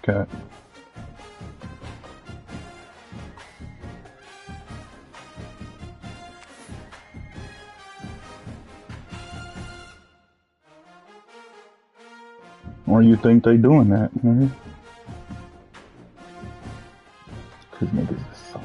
Cat. Or you think they doing that? Cause niggas is so.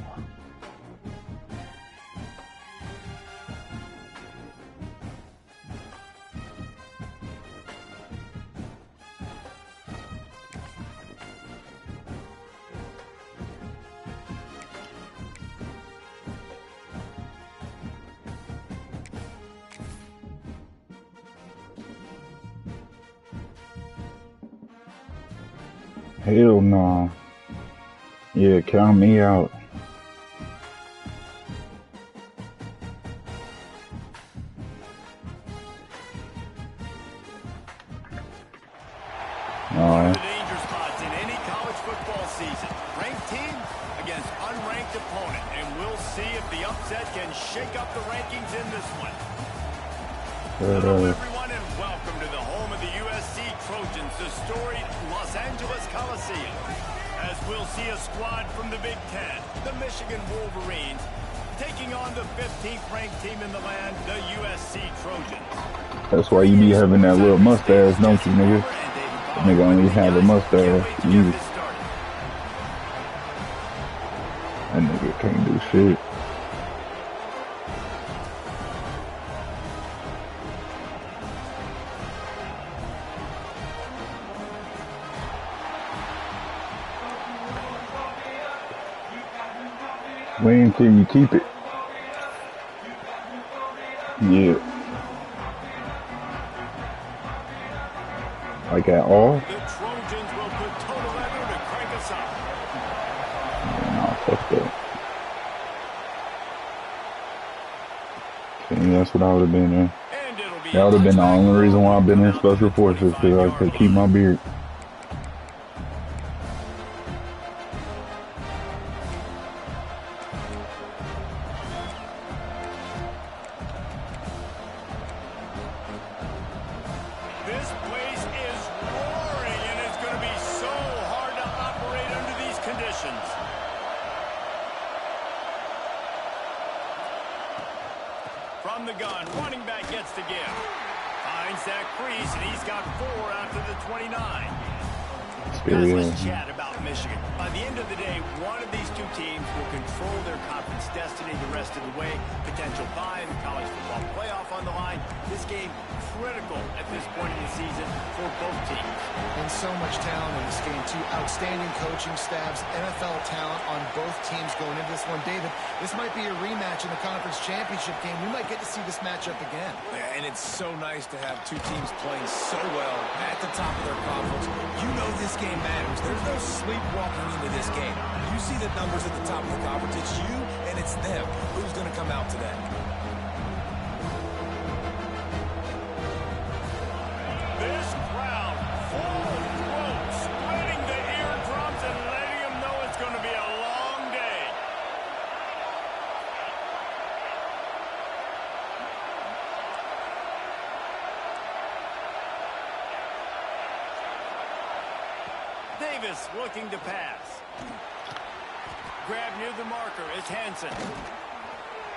Hell no. Yeah, count me out. One of the danger spots in any college football season. Ranked team against unranked opponent. And we'll see if the upset can shake up the rankings in this one. Hello everyone and welcome to the home of the USC Trojans, the storied Los Angeles Coliseum. As we'll see a squad from the Big Ten, the Michigan Wolverines, taking on the 15th ranked team in the land, the USC Trojans. That's why you be having that little mustache, don't you, nigga? Nigga only have a mustache. That nigga can't do shit. When can you keep it? Yeah. Like at all? The Trojans will put total effort to crank us up. Yeah, nah, fuck that. See, that's what I would have been in. That would have been the only reason why I've been in Special Forces, because I could keep my beard. This place is roaring, and it's going to be so hard to operate under these conditions. From the gun, running back gets the give. Finds that crease, and he's got 4 after the 29. Guys, let's chat about Michigan. By the end of the day, one of these two teams will control their conference destiny the rest of the way. Potential bye in the college football playoff on the line. This game critical at this point in the season for both teams. And so much talent in this game, too. Outstanding coaching staffs, NFL talent on both teams going into this one. David, this might be a rematch in the conference championship game. We might get to see this matchup again. Yeah, and it's so nice to have two teams playing so well at the top of their conference. You know this game matters. There's no sleepwalking into this game. You see the numbers at the top of the conference. It's you and it's them. Who's going to come out today? This crowd full throat, splitting the eardrums and letting them know it's going to be a long day. Davis looking to pass. Grab near the marker is Hansen.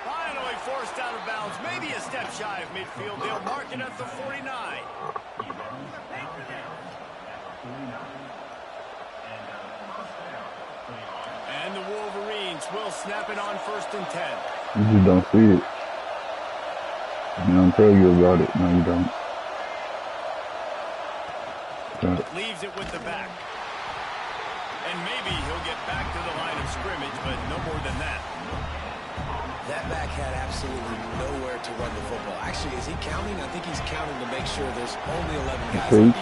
Finally forced out of bounds, maybe a step shy of midfield. They'll mark it at the 49. And the Wolverines will snap it on 1st and 10. You just don't see it. You don't tell you about it. No, you don't. Leaves it with the back. And maybe he'll get back to the line of scrimmage, but no more than that. That back had absolutely nowhere to run the football. Actually, is he counting? I think he's counting to make sure there's only 11 guys. Didn't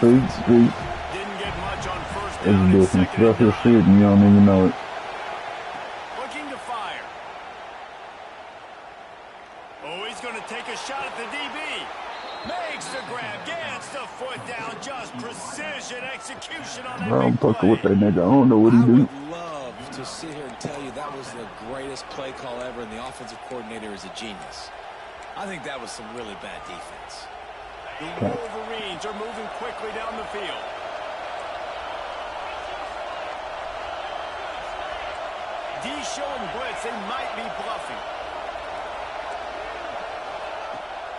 get much on 1st down. It's doing some special shit and you don't even know it. Looking to fire. Oh, he's going to take a shot at the DB. Makes the grab, gets the foot down, just precision execution on that. I'm fucking with that nigga. I don't know what he do. I would love to sit here and tell you that was the greatest play call ever, and the offensive coordinator is a genius. I think that was some really bad defense. The Wolverines are moving quickly down the field. D showing blitz. They might be bluffing.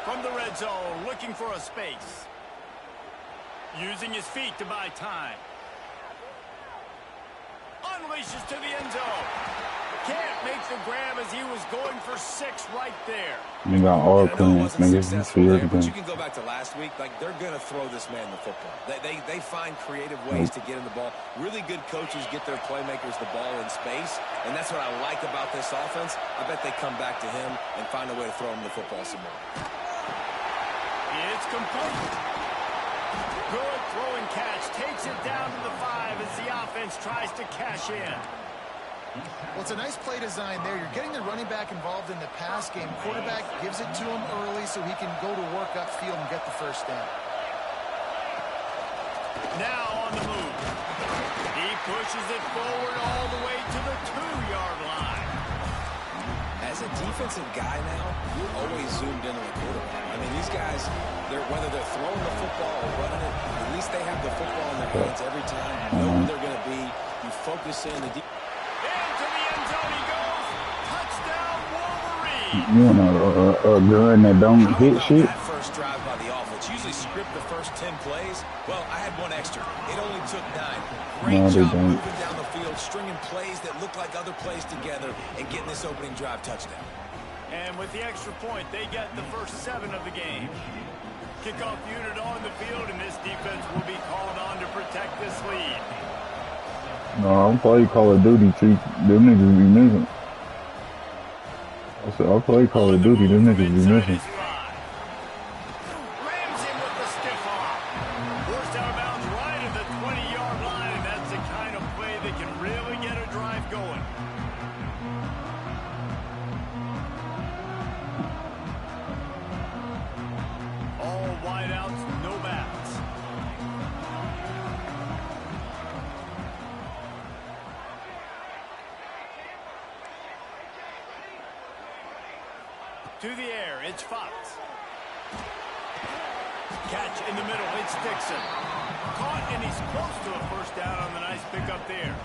From the red zone, looking for a space. Using his feet to buy time. Unleashes to the end zone. Can't make the grab as he was going for 6 right there. You got all clearance, nigga. But you can go back to last week. Like, they're going to throw this man the football. They find creative ways to get him the ball. Really good coaches get their playmakers the ball in space, and that's what I like about this offense. I bet they come back to him and find a way to throw him the football some more. It's complete. Good throw and catch. Takes it down to the 5 as the offense tries to cash in. Well, it's a nice play design there. You're getting the running back involved in the pass game. Quarterback gives it to him early so he can go to work upfield and get the first down. Now on the move. He pushes it forward all the way to the 2-yard line. As a defensive guy now, you're always zoomed in on the quarterback. I mean, these guys, whether they're throwing the football or running it, at least they have the football in their hands every time. You know where they're going to be. You focus in. Into the end zone he goes. Touchdown, Wolverine. You want a gun that don't hit shit? That first drive by the offense. Usually script the first 10 plays. Well, I had one extra. It only took 9. Great job moving down the field, stringing plays that look like other plays together, and getting this opening drive touchdown. And with the extra point, they get the first 7 of the game. Kickoff unit on the field, and this defense will be called on to protect this lead. No, I'll play Call of Duty. See, them niggas be missing. I said, I'll play Call of Duty. Them niggas be missing. Rams him with the stiff arm. Forced out of bounds right at the 20-yard line, and that's the kind of play that can really get a drive going. All wideouts, no backs. To the air, it's Fox. Catch in the middle, it's Dixon. Caught, and he's close to a first down on the nice pickup there.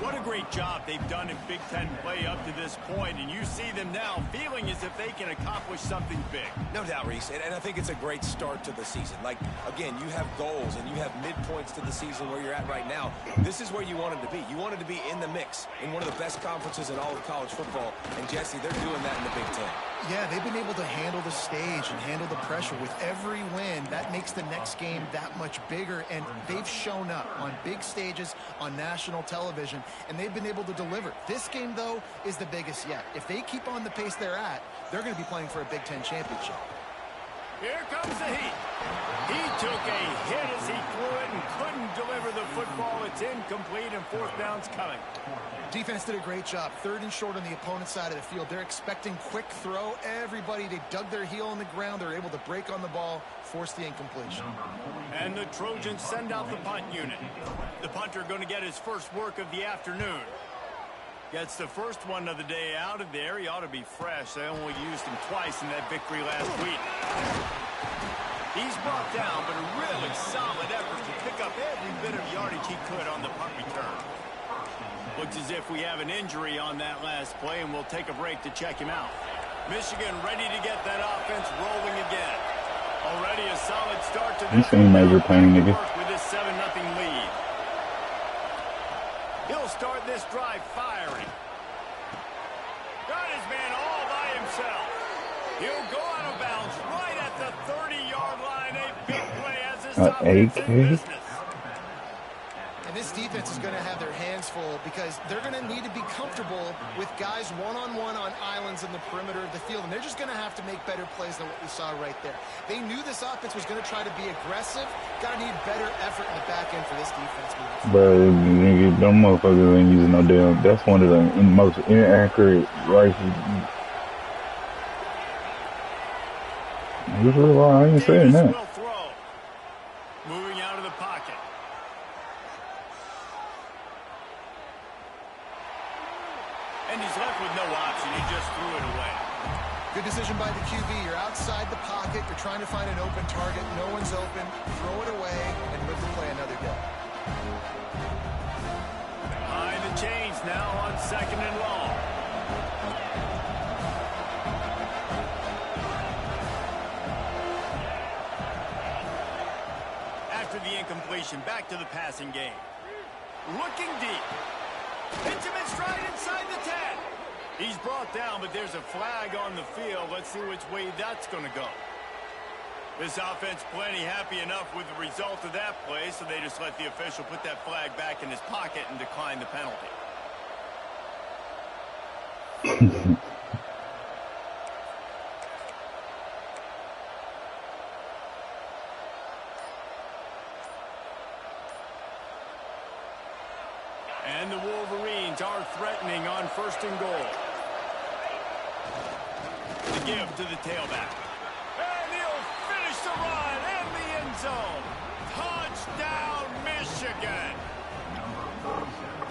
What a great job they've done in Big Ten play up to this point, and you see them now feeling as if they can accomplish something big. No doubt, Reese, and I think it's a great start to the season. Like, again, you have goals and you have midpoints to the season where you're at right now. This is where you wanted to be. You wanted to be in the mix in one of the best conferences in all of college football, and Jesse, they're doing that in the Big Ten. Yeah, they've been able to handle the stage and handle the pressure. With every win, that makes the next game that much bigger, and they've shown up on big stages on national television, and they've been able to deliver. This game, though, is the biggest yet. If they keep on the pace they're at, they're going to be playing for a Big Ten championship. Here comes the heat. He took a hit as he threw it and couldn't deliver the football. It's incomplete, and 4th down's coming. Defense did a great job. 3rd and short on the opponent's side of the field. They're expecting quick throw. Everybody, they dug their heel on the ground. They're able to break on the ball, force the incompletion. And the Trojans send out the punt unit. The punter going to get his first work of the afternoon. Gets the first one of the day out of there. He ought to be fresh. They only used him twice in that victory last week. He's brought down, but a really solid effort to pick up every bit of yardage he could on the punt return. Looks as if we have an injury on that last play, and we'll take a break to check him out. Michigan ready to get that offense rolling again. Already a solid start to this major pain, nigga. With this 7-0 lead. He'll start this drive firing. Got his man all by himself. He'll go out of bounds right at the 30-yard line. A big play as this offense in business. And this defense is going to have their hands full because they're going to need to be comfortable with guys one-on-one on islands in the perimeter of the field. And they're just going to have to make better plays than what we saw right there. They knew this offense was going to try to be aggressive. Got to need better effort in the back end for this defense. Bro, nigga, them motherfuckers ain't using no damn. That's one of the most inaccurate rifles. I ain't saying that. Moving out of the pocket. And he's left with no option. He just threw it away. Good decision by the QB. You're outside the pocket. You're trying to find an open target. No one's open. Throw it away and live to play another day. Behind the chains, offense now on 2nd and long. After the incompletion, back to the passing game. Looking deep. Hits him in stride inside the 10. He's brought down, but there's a flag on the field. Let's see which way that's going to go. This offense plenty happy enough with the result of that play, so they just let the official put that flag back in his pocket and decline the penalty. And the Wolverines are threatening on 1st and goal. The give to the tailback. And he'll finish the run in the end zone. Touchdown, Michigan.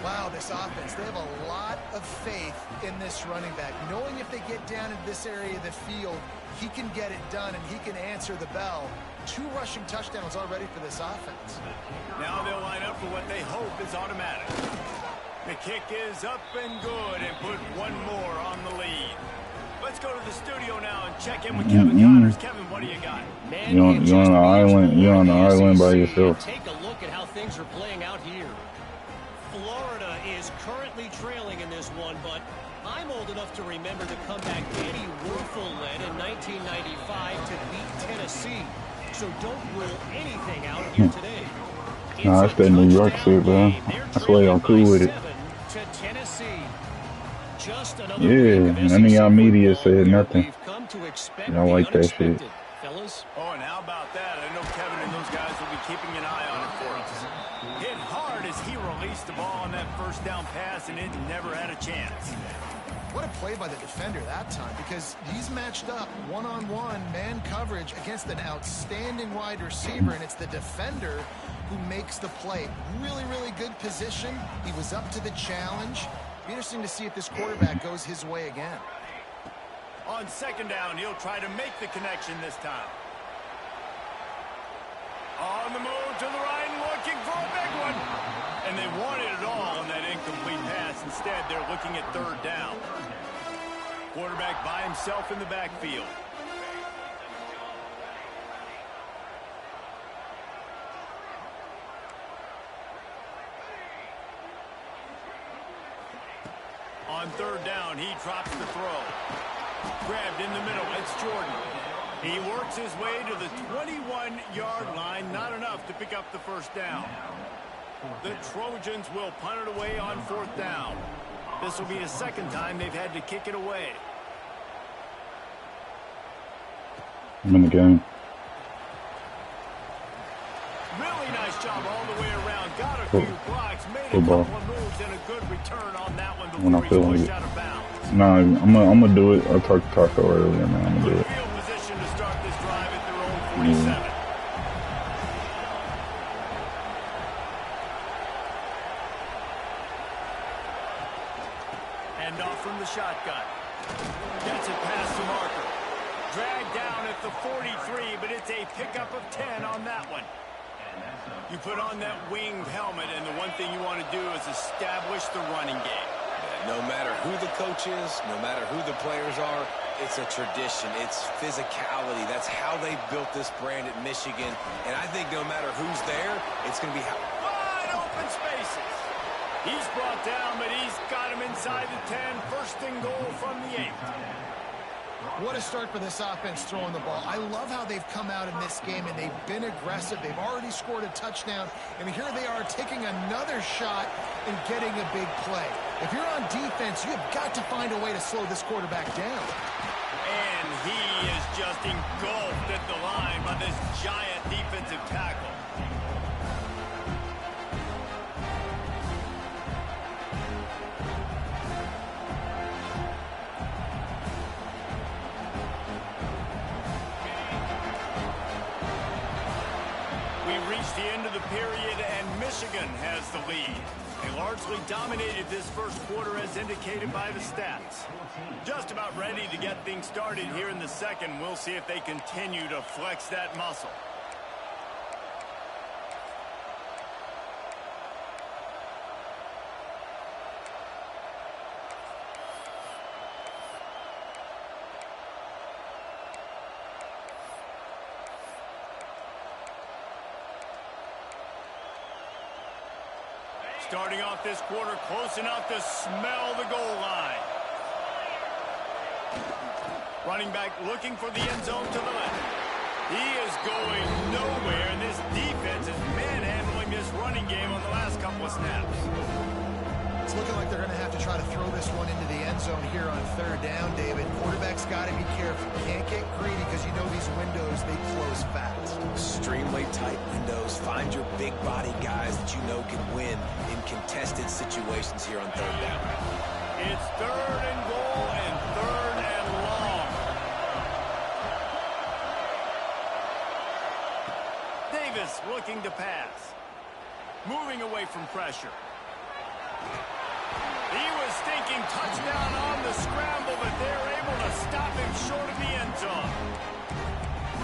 Wow, this offense, they have a lot of faith in this running back. Knowing if they get down into this area of the field, he can get it done and he can answer the bell. 2 rushing touchdowns already for this offense. Now they'll line up for what they hope is automatic. The kick is up and good and put one more on the lead. Let's go to the studio now and check in with Kevin Connors. Kevin, what do you got? You're on the island. You're on the island by yourself. Take a look at how things are playing out here. Florida is currently trailing in this one, but I'm old enough to remember the comeback Eddie Werfel led in 1995 to beat Tennessee. So don't rule anything out here today. Nah, that's that New York shit, bro. That's why y'all cool with it. To Tennessee. Yeah, none of y'all media said nothing. Y'all like that shit. Fellas. Oh, and how about that? I know Kevin and those guys will be keeping an eye on it for us. Hit hard as he released the ball on that 1st down pass, and it never had a chance. What a play by the defender that time, because he's matched up one-on-one man coverage against an outstanding wide receiver, and it's the defender who makes the play. Really, really good position. He was up to the challenge. Be interesting to see if this quarterback goes his way again. On 2nd down, he'll try to make the connection this time. On the move to the right, looking for a big one. And they wanted it all on that incomplete pass. Instead, they're looking at 3rd down. Quarterback by himself in the backfield. On 3rd down, he drops the throw. Grabbed in the middle, it's Jordan. He works his way to the 21-yard line, not enough to pick up the 1st down. The Trojans will punt it away on 4th down. This will be the 2nd time they've had to kick it away. I'm in the game. Really nice job all the way around. Got a few blocks, made a couple of moves, and a good return on that one before he's pushed out of bounds. Nah, I'm gonna do it. I talked to Taco earlier, man. I'm gonna do it. Field position to start this drive at their own 47. Hand off from the shotgun. Gets it past the marker. Dragged down at the 43, but it's a pickup of 10 on that one. You put on that winged helmet, and the one thing you want to do is establish the running game. No matter who the coach is, no matter who the players are, it's a tradition. It's physicality. That's how they built this brand at Michigan. And I think no matter who's there, it's going to be how... Wide open spaces. He's brought down, but he's got him inside the 10. 1st and goal from the 8. What a start for this offense throwing the ball. I love how they've come out in this game, and they've been aggressive. They've already scored a touchdown, and here they are taking another shot and getting a big play. If you're on defense, you have got to find a way to slow this quarterback down. And he is just engulfed at the line by this giant defensive tackle. The end of the period, and Michigan has the lead. They largely dominated this 1st quarter as indicated by the stats. Just about ready to get things started here in the 2nd. We'll see if they continue to flex that muscle. starting off this quarter close enough to smell the goal line. Running back looking for the end zone to the left. He is going nowhere, and this defense is manhandling this running game on the last couple of snaps. It's looking like they're going to have to try to throw this one into the end zone here on third down, David. Quarterback's got to be careful. Can't get greedy because you know these windows, they close fast. Extremely tight windows. Find your big body guys that you know can win in contested situations here on third down. It's third and goal and third and long. Davis looking to pass. Moving away from pressure. He was thinking touchdown on the scramble, but they're able to stop him short of the end zone.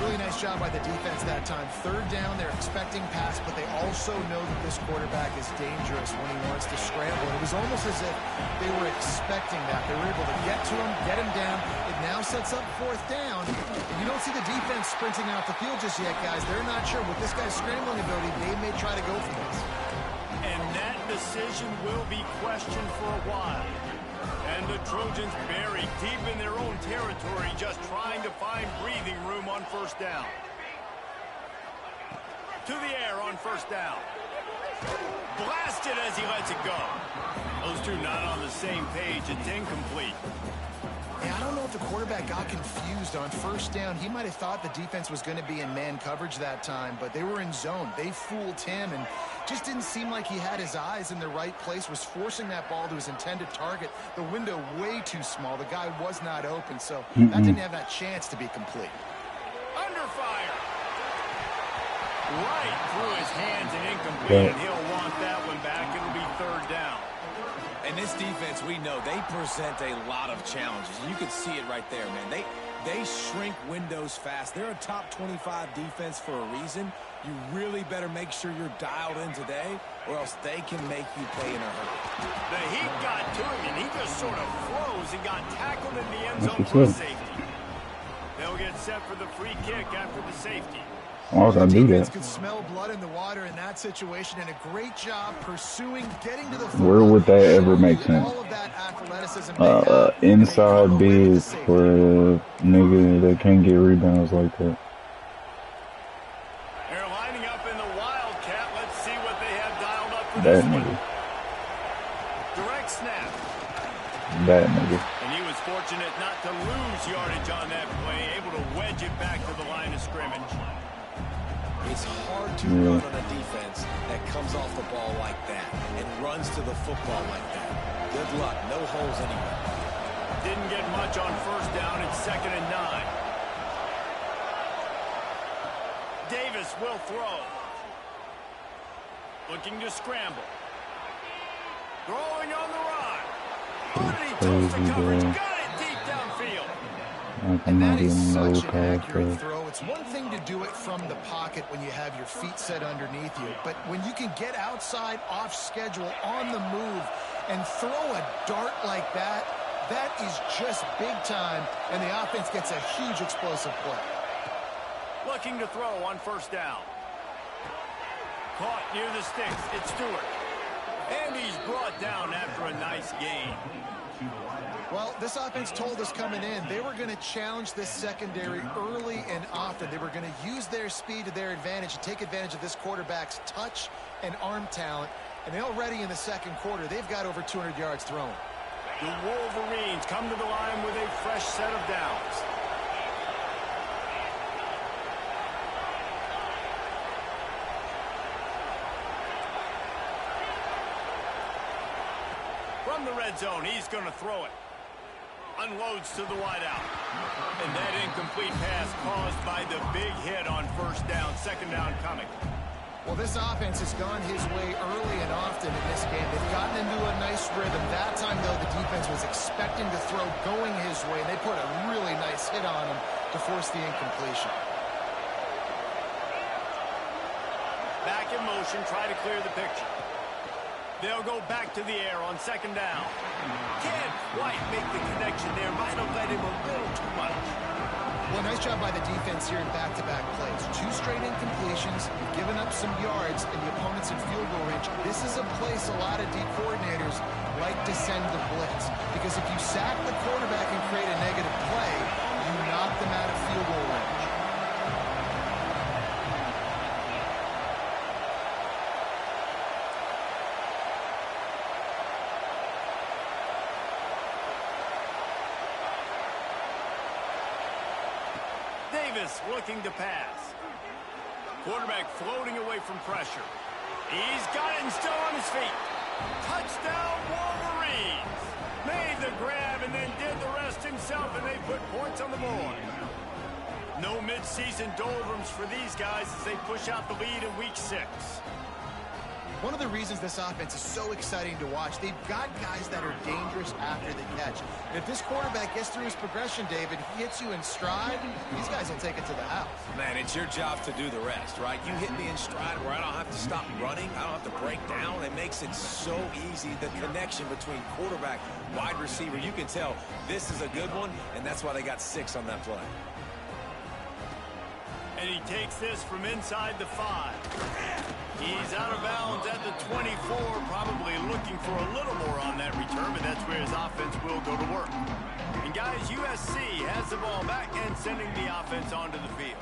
Really nice job by the defense that time. Third down, they're expecting pass, but they also know that this quarterback is dangerous when he wants to scramble. It was almost as if they were expecting that. They were able to get to him, get him down. It now sets up fourth down. And you don't see the defense sprinting out the field just yet, guys. They're not sure. With this guy's scrambling ability, they may try to go for this. And that decision will be questioned for a while. And the Trojans buried deep in their own territory, just trying to find breathing room on first down. To the air on first down. Blasted as he lets it go. Those two not on the same page. It's incomplete. Yeah, I don't know if the quarterback got confused on first down. He might have thought the defense was going to be in man coverage that time, but they were in zone. They fooled him and just didn't seem like he had his eyes in the right place, was forcing that ball to his intended target. The window way too small. The guy was not open, so that didn't have that chance to be complete. Under fire. Right through his hands and incomplete, and he'll want that one back. It'll be third down. And this defense, we know, they present a lot of challenges. You can see it right there, man. They shrink windows fast. They're a top 25 defense for a reason. You really better make sure you're dialed in today, or else they can make you pay in a hurry. The heat got to him, and he just sort of froze and got tackled in the end zone for a safety. They'll get set for the free kick after the safety. Oh, I do that. Could smell blood in the water in that situation, and a great job pursuing, getting to the football. Where would that ever make sense? All of that athleticism inside bid for a nigga that can't get rebounds like that. They're lining up in the Wildcat. Let's see what they have dialed up for That this one. nigga. Direct snap. That nigga. And he was fortunate not to lose yardage on that play, able to wedge it back to the line of scrimmage. It's hard to run on a defense that comes off the ball like that and runs to the football like that. Good luck. No holes anywhere. Didn't get much on first down. It's 2nd and 9. Davis will throw. Looking to scramble. Throwing on the run. Underneath toes to coverage. Got it deep downfield. And that is such an accurate throw. It's one thing to do it from the pocket when you have your feet set underneath you, but when you can get outside, off schedule, on the move, and throw a dart like that, that is just big time, and the offense gets a huge explosive play. Looking to throw on first down. Caught near the sticks. It's Stewart. And he's brought down after a nice gain. Well, this offense told us coming in they were going to challenge this secondary early and often. They were going to use their speed to their advantage and take advantage of this quarterback's touch and arm talent. And already in the second quarter, they've got over 200 yards thrown. The Wolverines come to the line with a fresh set of downs. From the red zone, he's going to throw it. Unloads to the wideout. And that incomplete pass caused by the big hit on first down. 2nd down coming. Well, this offense has gone his way early and often in this game. They've gotten into a nice rhythm. That time, though, the defense was expecting to throw going his way, and they put a really nice hit on him to force the incompletion. Back in motion, try to clear the picture. They'll go back to the air on 2nd down. Can't quite make the connection there. Might have led him a little too much. Well, Nice job by the defense here in back-to-back plays. 2 straight incompletions, you've given up some yards, and the opponent's in field goal range. This is a place a lot of D coordinators like to send the blitz, because if you sack the quarterback and create a negative play, you knock them out of field goal range. Davis looking to pass. Quarterback floating away from pressure. He's got it and still on his feet. Touchdown Wolverines. Made the grab and then did the rest himself, and they put points on the board. No mid-season doldrums for these guys as they push out the lead in week 6. One of the reasons this offense is so exciting to watch, they've got guys that are dangerous after the catch. And if this quarterback gets through his progression, David, he hits you in stride, these guys will take it to the house. Man, it's your job to do the rest, right? You hit me in stride where I don't have to stop running. I don't have to break down. It makes it so easy, the connection between quarterback, wide receiver. You can tell this is a good one, and that's why they got 6 on that play. And he takes this from inside the 5. He's out of bounds at the 24, probably looking for a little more on that return, but that's where his offense will go to work. And guys, USC has the ball back and sending the offense onto the field.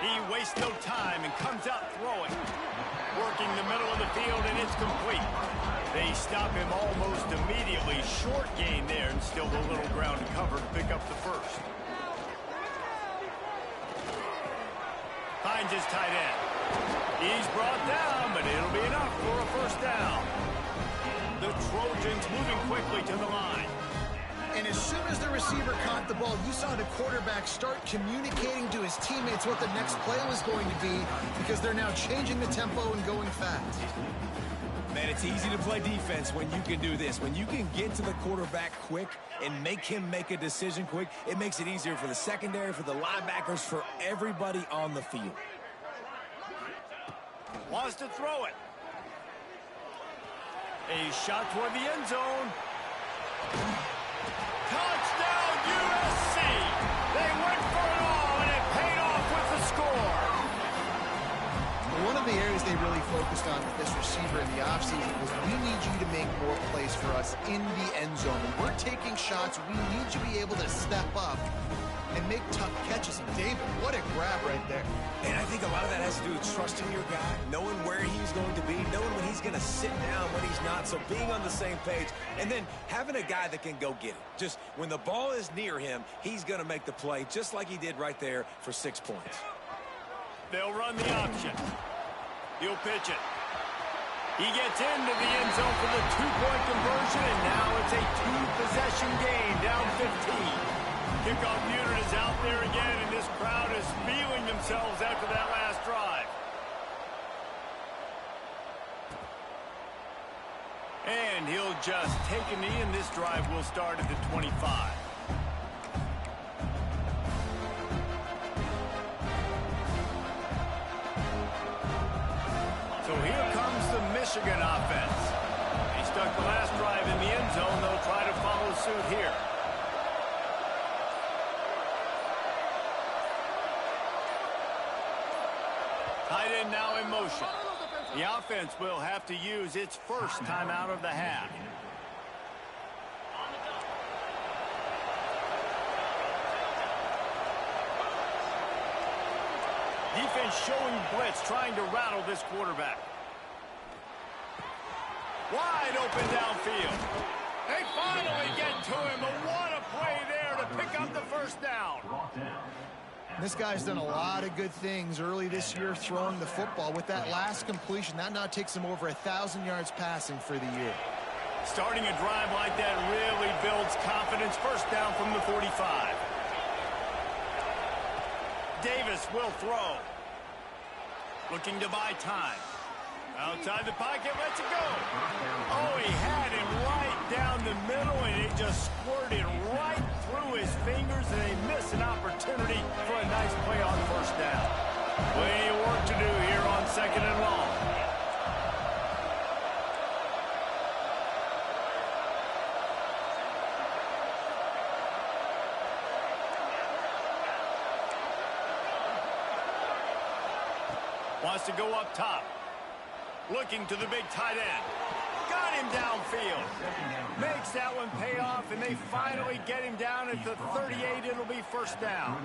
He wastes no time and comes out throwing. Working the middle of the field, and it's complete. They stop him almost immediately. Short gain there, and still a little ground to cover to pick up the first. Finds his tight end. He's brought down, but it'll be enough for a first down. The Trojans moving quickly to the line. And as soon as the receiver caught the ball, you saw the quarterback start communicating to his teammates what the next play was going to be, because they're now changing the tempo and going fast. Man, it's easy to play defense when you can do this. When you can get to the quarterback quick and make him make a decision quick, it makes it easier for the secondary, for the linebackers, for everybody on the field. Wants to throw it. A shot toward the end zone. Touchdown USC! They went for it all, and it paid off with the score. One of the areas they really focused on with this receiver in the offseason was, we need you to make more plays for us in the end zone. When we're taking shots, we need you to be able to step up and make tough catches. And David, what a grab right there. And I think a lot of that has to do with trusting your guy, knowing where he's going to be, knowing when he's going to sit down, when he's not, so being on the same page, and then having a guy that can go get it. Just when the ball is near him, he's going to make the play, just like he did right there for 6 points. They'll run the option. He'll pitch it. He gets into the end zone for the 2-point conversion, and now it's a 2-possession game, down 15. Kickoff unit is out there again, and this crowd is feeling themselves after that last drive. And he'll just take a knee, and this drive will start at the 25. So here comes the Michigan offense. They stuck the last drive in the end zone. They'll try to follow suit here. Tight end now in motion. The offense will have to use its first timeout of the half. Defense showing blitz, trying to rattle this quarterback. Wide open downfield. They finally get to him, but what a play there to pick up the first down. This guy's done a lot of good things early this year throwing the football. With that last completion, that now takes him over 1,000 yards passing for the year. Starting a drive like that really builds confidence. First down from the 45. Davis will throw. Looking to buy time. Outside the pocket, lets it go. Oh, he had him right down the middle, and it just squirted right through his fingers, and they miss an opportunity for a nice play on first down. Plenty of work to do here on 2nd and long. Wants to go up top. Looking to the big tight end. Got him downfield. Makes that one pay off, and they finally get him down at the 38. It'll be first down.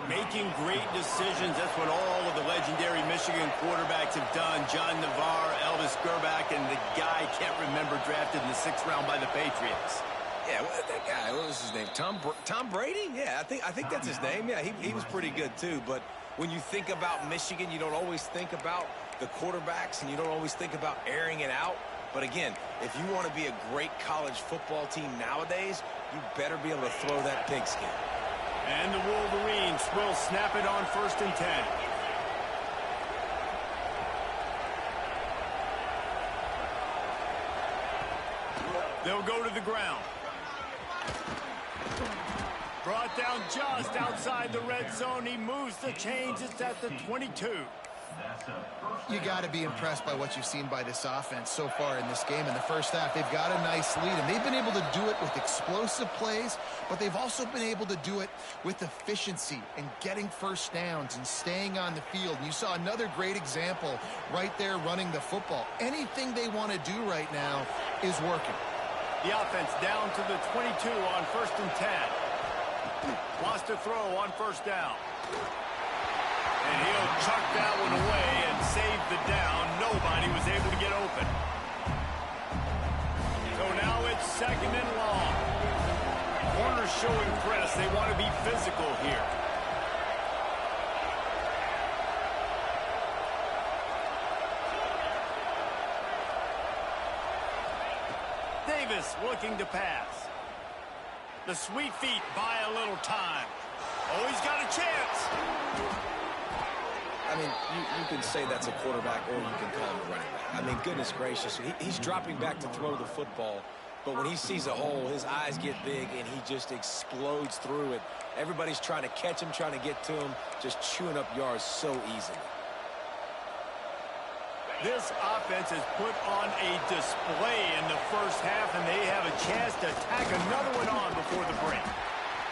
Making great decisions. That's what all of the legendary Michigan quarterbacks have done. John Navarre, Elvis Gerbach, and the guy I can't remember drafted in the 6th round by the Patriots. Yeah, that guy, what was his name? Tom Brady? Yeah, I think that's his name. Yeah, he was pretty good too. But when you think about Michigan, you don't always think about the quarterbacks, and you don't always think about airing it out. But again, if you want to be a great college football team nowadays, you better be able to throw that pigskin. And the Wolverines will snap it on 1st and 10. They'll go to the ground. Brought down just outside the red zone. He moves the chains. It's at the 22. You got to be impressed by what you've seen by this offense so far in this game. In the first half, they've got a nice lead, and they've been able to do it with explosive plays, but they've also been able to do it with efficiency and getting first downs and staying on the field. And you saw another great example right there running the football. Anything they want to do right now is working. The offense down to the 22 on 1st and 10. Wants to throw on 1st down. And he'll chuck that one away and save the down. Nobody was able to get open. So now it's 2nd and long. Corners showing press. They want to be physical here. Davis looking to pass. The sweet feet buy a little time. Oh, he's got a chance. I mean, you can say that's a quarterback, or you can call him a running back. I mean, goodness gracious, he's dropping back to throw the football, but when he sees a hole, his eyes get big, and he just explodes through it. Everybody's trying to catch him, trying to get to him, just chewing up yards so easily. This offense has put on a display in the first half, and they have a chance to tack another one on before the break.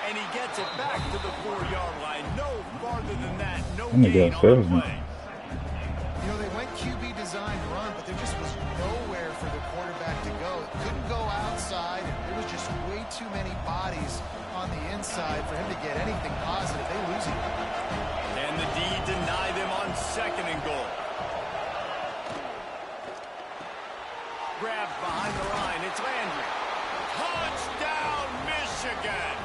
And he gets it back to the 4-yard line. No farther than that. No gain on the play. You know, they went QB designed run, but there just was nowhere for the quarterback to go. It couldn't go outside. There was just way too many bodies on the inside for him to get anything positive. They lose him. And the D deny them on 2nd and goal. Grabbed behind the line. It's Landry. Touchdown, Michigan.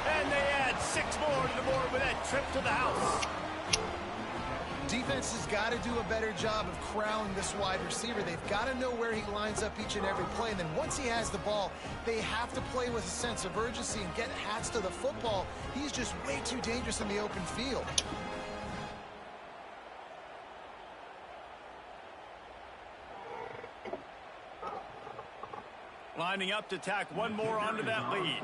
And they add 6 more to the board with that trip to the house. Defense has got to do a better job of corralling this wide receiver. They've got to know where he lines up each and every play. And then once he has the ball, they have to play with a sense of urgency and get hats to the football. He's just way too dangerous in the open field. Lining up to tack one more onto that lead.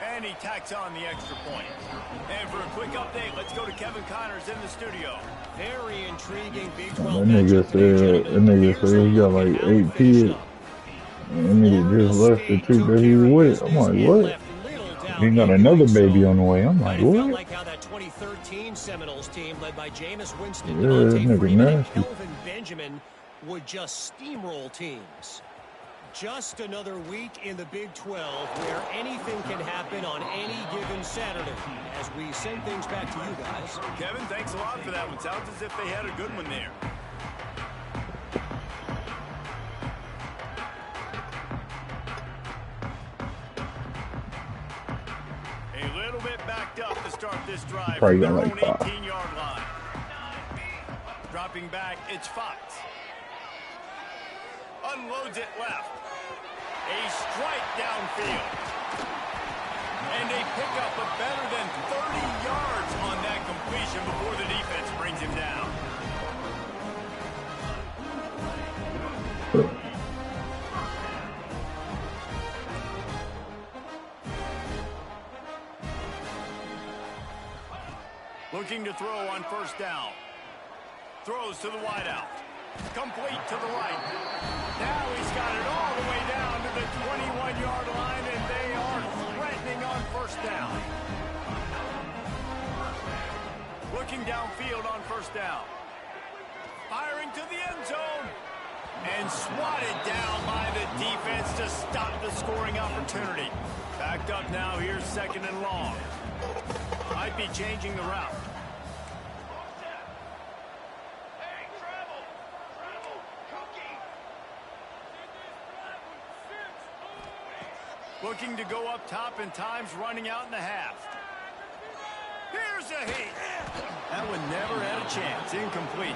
And he tacks on the extra point. And for a quick update, let's go to Kevin Connors in the studio. Very intriguing Big That 12 nigga said he got like 8 kids. And that nigga just left the chick that he was with. I'm like, what? He got another baby on the way. I'm like, what? Like how that 2013 Seminoles team led by Jameis Winston, Yeah, that Devontae nigga Freeman, and nasty. Kelvin Benjamin would just steamroll teams. Just another week in the Big 12 where anything can happen on any given Saturday. As we send things back to you guys. Kevin, thanks a lot for that one. Sounds as if they had a good one there. A little bit backed up to start this drive. Probably Their got own like 5. 18-yard line. Dropping back, it's Fox. Unloads it left. A strike downfield. And they pick up a better than 30 yards on that completion before the defense brings him down. Looking to throw on 1st down. Throws to the wideout. Complete to the right. Now he's got it all the way down to the 21-yard line, and they are threatening on 1st down. downfield on first down. Firing to the end zone. And swatted down by the defense to stop the scoring opportunity. Backed up now, here's 2nd and long. Might be changing the route. Looking to go up top, and time's running out in the half. Here's a hit. That one never had a chance. Incomplete.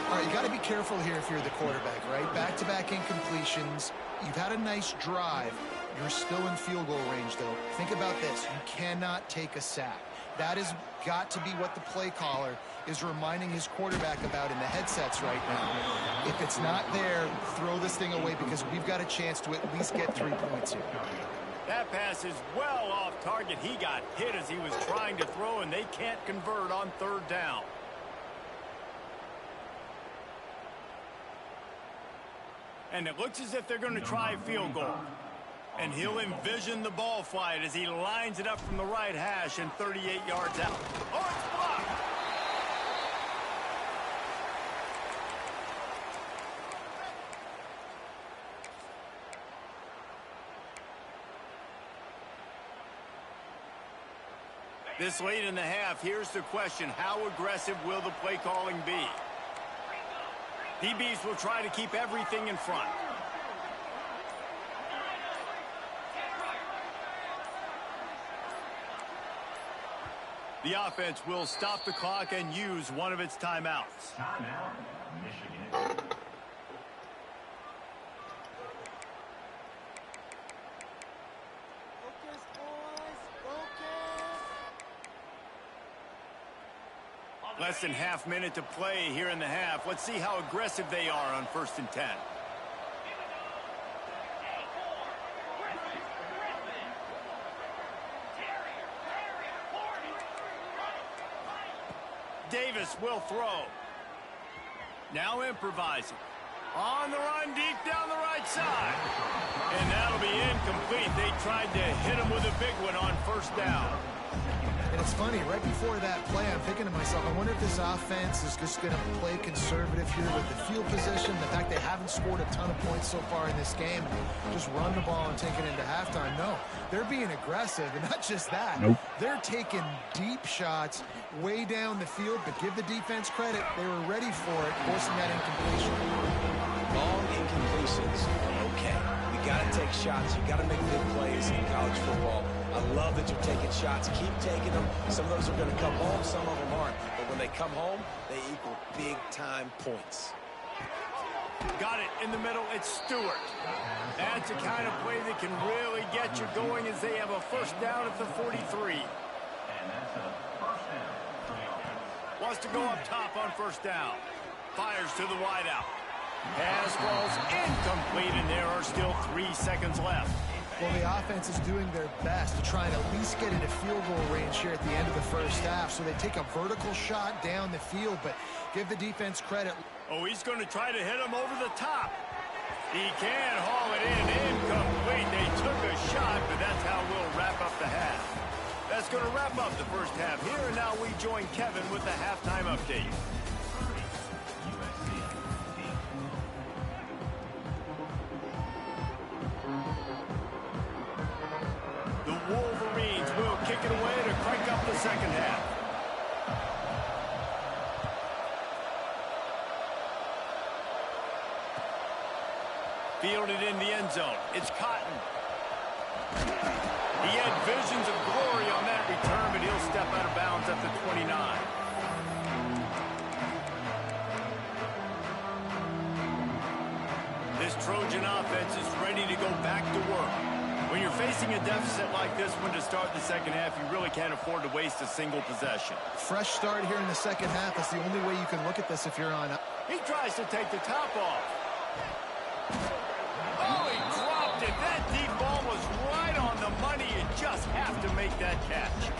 All right, you got to be careful here if you're the quarterback, right? Back-to-back incompletions. You've had a nice drive. You're still in field goal range, though. Think about this. You cannot take a sack. That has got to be what the play caller is reminding his quarterback about in the headsets right now. If it's not there, throw this thing away because we've got a chance to at least get 3 points here. That pass is well off target. He got hit as he was trying to throw, and they can't convert on 3rd down. And it looks as if they're going to try a field goal. And he'll envision the ball flight as he lines it up from the right hash and 38 yards out. Oh, it's blocked! This late in the half, here's the question. How aggressive will the play calling be? DBs will try to keep everything in front. The offense will stop the clock and use one of its timeouts. Timeout, Michigan. Focus, boys. Focus. Less than half minute to play here in the half. Let's see how aggressive they are on 1st and 10. Davis will throw. Now improvising. On the run deep down the right side. And that'll be incomplete. They tried to hit him with a big one on 1st down. And it's funny, right before that play, I'm thinking to myself, I wonder if this offense is just going to play conservative here with the field position, the fact they haven't scored a ton of points so far in this game, just run the ball and take it into halftime. No, they're being aggressive, and not just that. Nope. They're taking deep shots way down the field, but give the defense credit. They were ready for it, forcing that incompletion. Long incompletions are okay. You got to take shots. You got to make big plays in college football. I love that you're taking shots. Keep taking them. Some of those are going to come home. Some of them aren't. But when they come home, they equal big-time points. Got it in the middle. It's Stewart. That's the kind of play that can really get you going as they have a 1st down at the 43. And that's a 1st down for the offense. Wants to go up top on 1st down. Fires to the wideout. Pass falls incomplete, and there are still 3 seconds left. Well, the offense is doing their best to try and at least get into field goal range here at the end of the 1st half. So they take a vertical shot down the field, but give the defense credit. Oh, he's going to try to hit him over the top. He can haul it in. Incomplete. They took a shot, but that's how we'll wrap up the half. That's going to wrap up the 1st half here, and now we join Kevin with the halftime update. Wolverines will kick it away to crank up the 2nd half. Fielded in the end zone. It's Cotton. He had visions of glory on that return, but he'll step out of bounds at the 29. This Trojan offense is ready to go back to work. When you're facing a deficit like this one to start the 2nd half, you really can't afford to waste a single possession. Fresh start here in the 2nd half. That's the only way you can look at this if you're on. He tries to take the top off. Oh, he dropped it. That deep ball was right on the money. You just have to make that catch.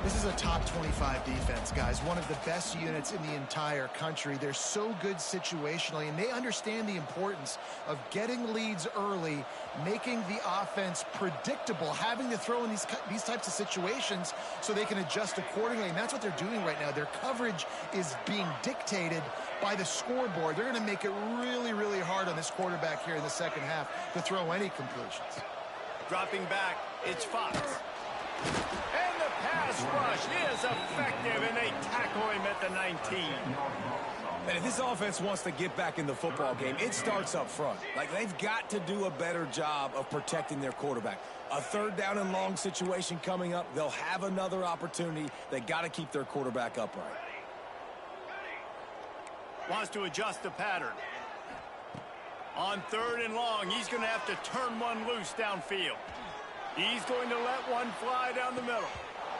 This is a top 25 defense, guys. One of the best units in the entire country. They're so good situationally, and they understand the importance of getting leads early, making the offense predictable, having to throw in these types of situations so they can adjust accordingly. And that's what they're doing right now. Their coverage is being dictated by the scoreboard. They're going to make it really, really hard on this quarterback here in the second half to throw any completions. Dropping back, it's Fox. And the pass rush is effective, and they tackle him at the 19. And if this offense wants to get back in the football game, it starts up front. Like, they've got to do a better job of protecting their quarterback. A third down and long situation coming up. They'll have another opportunity. They got to keep their quarterback upright. Wants to adjust the pattern. On third and long, he's going to have to turn one loose downfield. He's going to let one fly down the middle.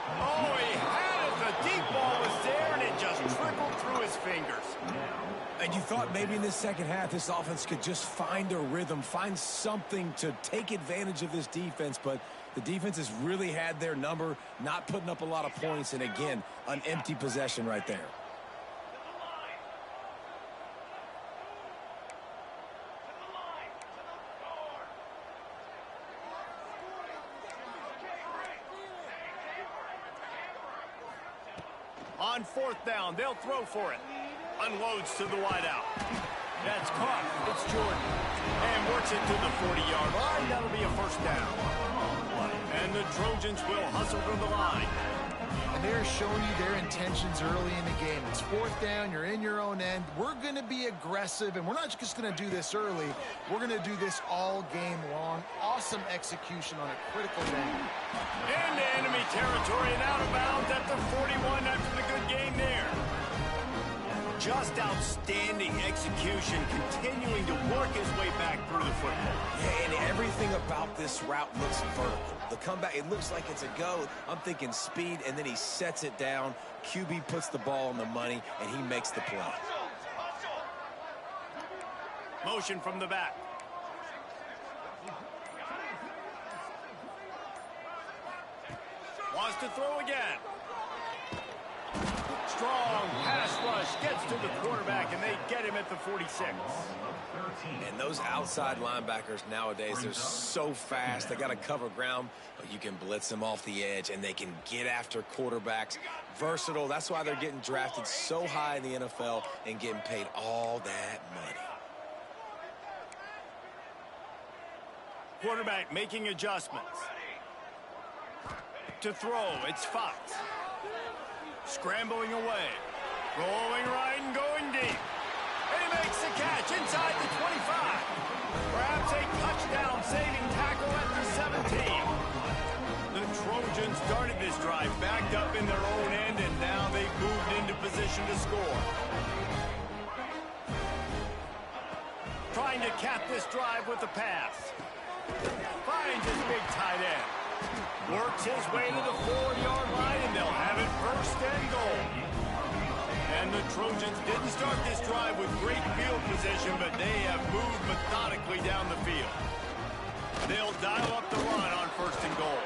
Oh, he had it. The deep ball was there, and it just trickled through his fingers. And you thought maybe in this second half this offense could just find a rhythm, find something to take advantage of this defense, but the defense has really had their number, not putting up a lot of points, and again, an empty possession right there. On fourth down, they'll throw for it. Unloads to the wideout. That's caught. It's Jordan. And works it to the 40-yard line. That'll be a first down. And the Trojans will hustle to the line. And they're showing you their intentions early in the game. It's fourth down. You're in your own end. We're going to be aggressive, and we're not just going to do this early. We're going to do this all game long. Awesome execution on a critical game. Into enemy territory and out of bounds at the 41 after the good game there. Just outstanding execution, continuing to work his way back through the football. Yeah, and everything about this route looks vertical. The comeback, it looks like it's a go. I'm thinking speed, and then he sets it down. QB puts the ball on the money, and he makes the play. Motion from the back. Wants to throw again. Strong pass rush gets to the quarterback, and they get him at the 46. And those outside linebackers nowadays, they're so fast. They got to cover ground, but you can blitz them off the edge, and they can get after quarterbacks. Versatile. That's why they're getting drafted so high in the NFL and getting paid all that money. Quarterback making adjustments. To throw, it's Fox. Scrambling away. Rolling right and going deep. And he makes the catch inside the 25. Perhaps a touchdown saving tackle at the 17. The Trojans started this drive backed up in their own end, and now they've moved into position to score. Trying to cap this drive with a pass. Finds his big tight end. Works his way to the 4-yard line, and they'll have it first and goal. And the Trojans didn't start this drive with great field position, but they have moved methodically down the field. They'll dial up the run on first and goal.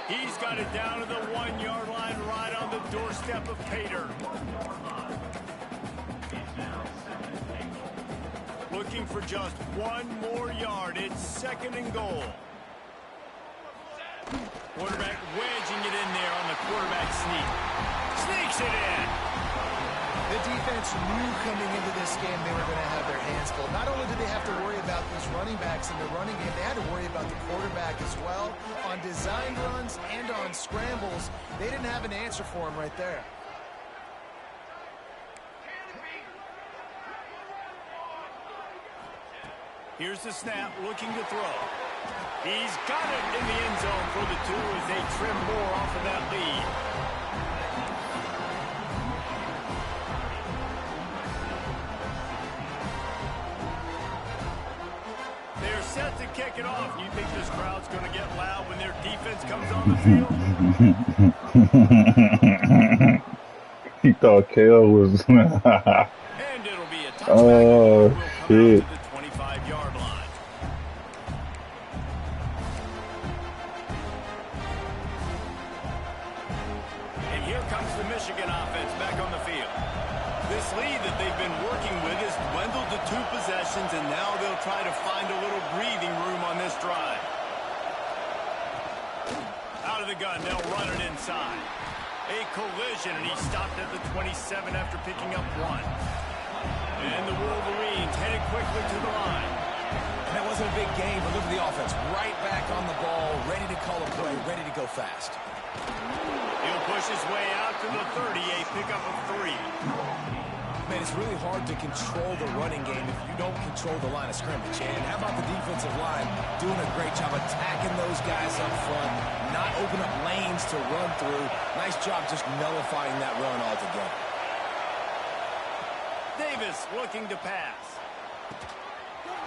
He's got it down to the 1-yard line right on the doorstep of Pater. Looking for just one more yard. It's second and goal. Quarterback wedging it in there on the quarterback sneak. Sneaks it in. The defense knew coming into this game they were going to have their hands full. Not only did they have to worry about these running backs in the running game, they had to worry about the quarterback as well. On design runs and on scrambles, they didn't have an answer for him right there. Here's the snap, looking to throw. He's got it in the end zone for the 2 as they trim more off of that lead. They're set to kick it off. You think this crowd's going to get loud when their defense comes on the field? He thought KO was... And it'll be a touchback. Oh, shit. 25-yard line. And here comes the Michigan offense back on the field. This lead that they've been working with has dwindled to 2 possessions, and now they'll try to find a little breathing room on this drive. Out of the gun, they'll run it inside. A collision, and he stopped at the 27 after picking up 1. And the Wolverines headed quickly to the line. And that wasn't a big gain, but look at the offense. Right back on the ball, ready to call a play, ready to go fast. He'll push his way out to the 30, a pickup of 3. Man, it's really hard to control the running game if you don't control the line of scrimmage. And how about the defensive line doing a great job attacking those guys up front, not open up lanes to run through. Nice job just nullifying that run altogether. Davis looking to pass.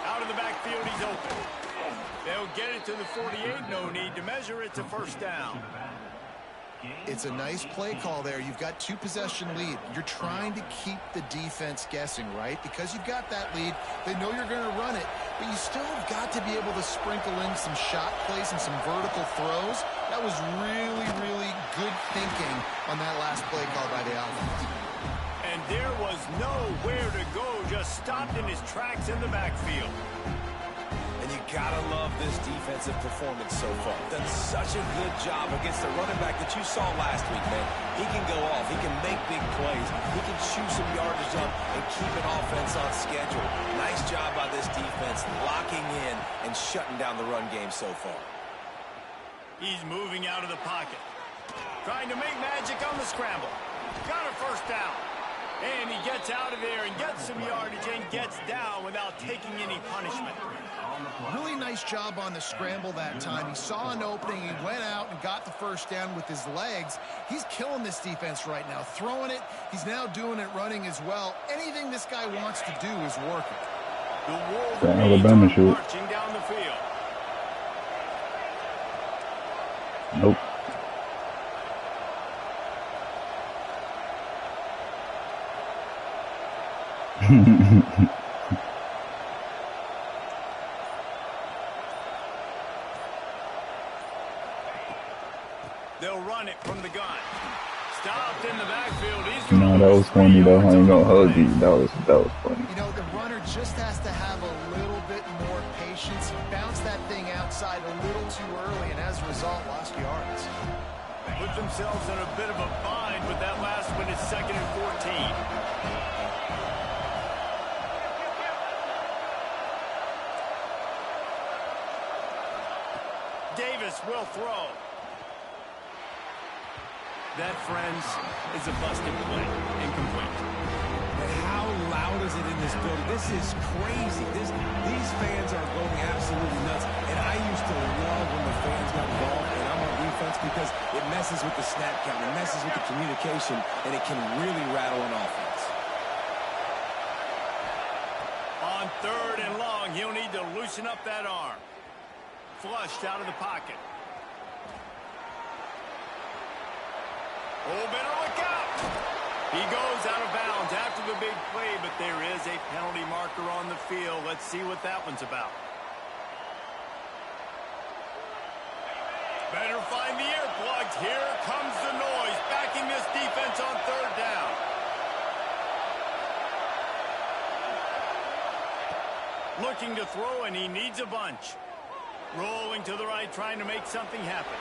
Out of the backfield, he's open. They'll get it to the 48. No need to measure it to first down. It's a nice play call there. You've got 2 possession lead. You're trying to keep the defense guessing, right? Because you've got that lead. They know you're going to run it, but you still have got to be able to sprinkle in some shot plays and some vertical throws. That was really, really good thinking on that last play call by the offense. And there was nowhere to go, just stopped in his tracks in the backfield. And you gotta love this defensive performance so far. Done such a good job against the running back that you saw last week, man. He can go off. He can make big plays. He can chew some yardage up and keep an offense on schedule. Nice job by this defense locking in and shutting down the run game so far. He's moving out of the pocket. Trying to make magic on the scramble. Got a first down. And he gets out of there and gets some yardage and gets down without taking any punishment. Really nice job on the scramble that time. He saw an opening. He went out and got the first down with his legs. He's killing this defense right now. Throwing it. He's now doing it running as well. Anything this guy wants to do is working. The Wolverines are marching down the field. Nope. They'll run it from the gun. Stopped in the backfield. No, that was funny though. I ain't gonna hug you. That was funny. You know, the runner just has to have a little bit more patience. He bounced that thing outside a little too early, and as a result, lost yards. Put themselves in a bit of a bind with that last one. It's 2nd and 14. Davis will throw. That, friends, is a busted play. Incomplete. And how loud is it in this building? This is crazy. These fans are going absolutely nuts. And I used to love when the fans got involved, and I'm on defense because it messes with the snap count. It messes with the communication, and it can really rattle an offense. On 3rd and long, he'll need to loosen up that arm. Flushed out of the pocket. Oh, better look out. He goes out of bounds after the big play, but there is a penalty marker on the field. Let's see what that one's about. Better find the earplugs. Here comes the noise, backing this defense on 3rd down. Looking to throw, and he needs a bunch. Rolling to the right, trying to make something happen.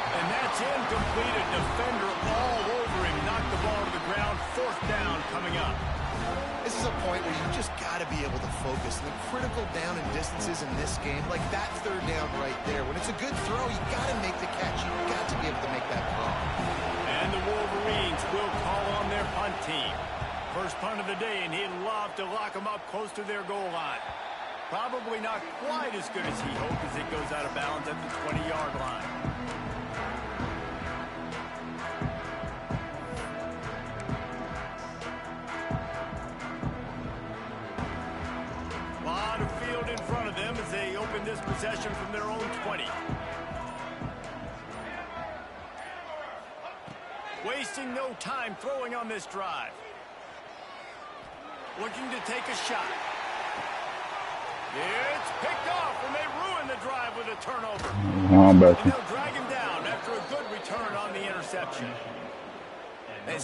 And that's incomplete. A defender all over him. Knocked the ball to the ground. 4th down coming up. This is a point where you just got to be able to focus. The critical down and distances in this game, like that 3rd down right there. When it's a good throw, you got to make the catch. You got to be able to make that throw. And the Wolverines will call on their punt team. First punt of the day, and he'd love to lock them up close to their goal line. Probably not quite as good as he hoped as it goes out of bounds at the 20-yard line. A lot of field in front of them as they open this possession from their own 20. Wasting no time throwing on this drive. Looking to take a shot. It's picked off, and they ruin the drive with a turnover. I'm back. And they'll drag him down after a good return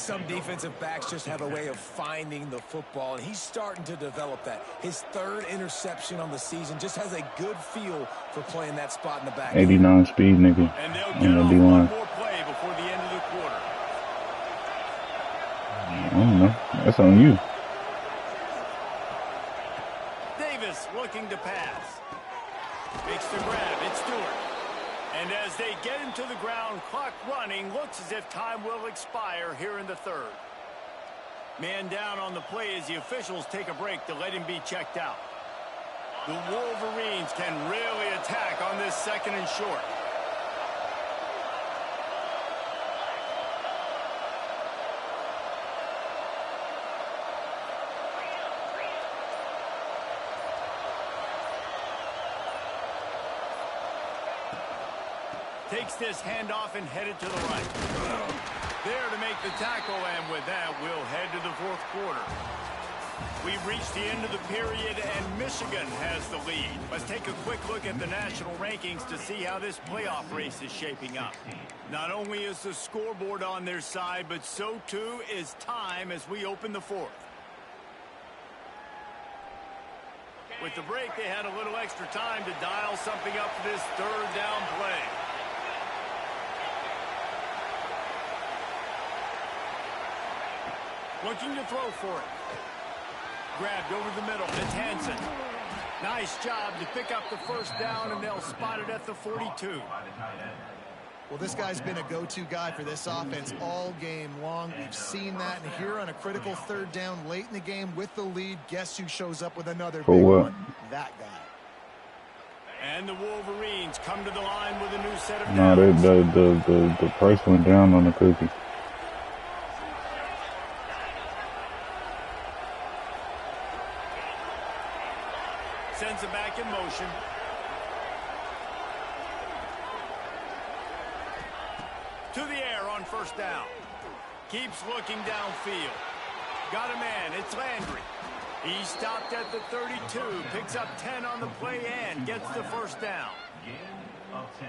Some defensive backs just have a way of finding the football, and he's starting to develop that. His 3rd interception on the season, just has a good feel for playing that spot in the back. 89 speed, nigga. And they'll On get the off D-line. one more play before the end of the quarter. I don't know. That's on you. Davis looking to pass. Makes the grab. It's Stewart. And as they get him to the ground, clock running, looks as if time will expire here in the 3rd. Man down on the play as the officials take a break to let him be checked out. The Wolverines can really attack on this 2nd and short. Takes this handoff and headed to the right. There to make the tackle, and with that, we'll head to the 4th quarter. We've reached the end of the period, and Michigan has the lead. Let's take a quick look at the national rankings to see how this playoff race is shaping up. Not only is the scoreboard on their side, but so too is time as we open the 4th. With the break, they had a little extra time to dial something up for this 3rd down play. Looking to throw for it. Grabbed over the middle. It's Hansen. Nice job to pick up the 1st down, and they'll spot it at the 42. Well, this guy's been a go-to guy for this offense all game long. We've seen that, and here on a critical 3rd down late in the game with the lead, guess who shows up with another big one? That guy. And the Wolverines come to the line with a new set of No, downs. the price went down on the cookie. Sends it back in motion. To the air on 1st down. Keeps looking downfield. Got a man. It's Landry. He stopped at the 32. Picks up 10 on the play and gets the 1st down.